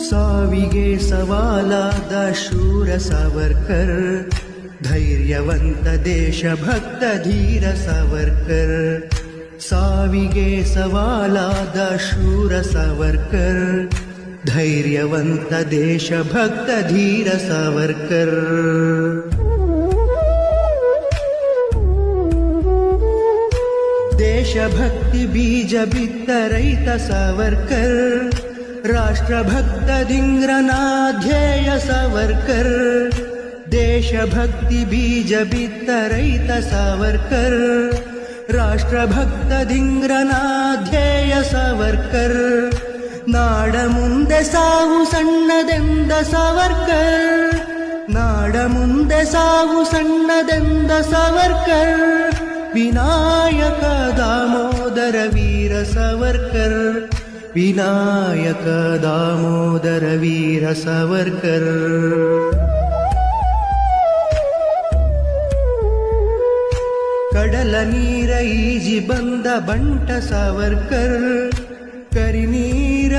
ಸಾವಿಗೆ ಸವಾಲಾದ ಶೂರ ಸಾವರ್ಕರ್, ಧೈರ್ಯವಂತ ದೇಶಭಕ್ತ ಧೀರ ಸಾವರ್ಕರ್. ಸಾವಿಗೆ ಸವಾಲಾದ ಶೂರ ಸಾವರ್ಕರ್, ಧೈರ್ಯವಂತ ದೇಶಭಕ್ತ ಧೀರ ಸಾವರ್ಕರ್. ದೇಶಭಕ್ತಿ ಬೀಜ ಬಿತ್ತ ರೈತ ಸಾವರ್ಕರ್, ರಾಷ್ಟ್ರಭಕ್ತ ಧಿಂಗ್ರನಾಧ್ಯೇಯ ಸಾವರ್ಕರ್. ದೇಶಭಕ್ತಿ ಬೀಜ ಬಿತ್ತ ರೈತ ಸಾವರ್ಕರ್, ರಾಷ್ಟ್ರಭಕ್ತ ಧಿಂಗ್ರನಾಧ್ಯೇಯ ಸಾವರ್ಕರ್. ನಾಡ ಮುಂದೆ ಸಾವು ಸಣ್ಣದೆಂದ ಸಾವರ್ಕರ್, ನಾಡ ಮುಂದೆ ಸಾವು ಸಣ್ಣದೆಂದ ಸಾವರ್ಕರ್. ವಿನಾಯಕ ದಾಮೋದರ ವೀರ ಸಾವರ್ಕರ್, ವಿನಾಯಕ ದಾಮೋದರ ವೀರ ಸಾವರ್ಕರ್. ಕಡಲ ನೀರ ಈಜಿ ಬಂದ ಬಂಟ ಸಾವರ್ಕರ್, ಕರಿನೀರ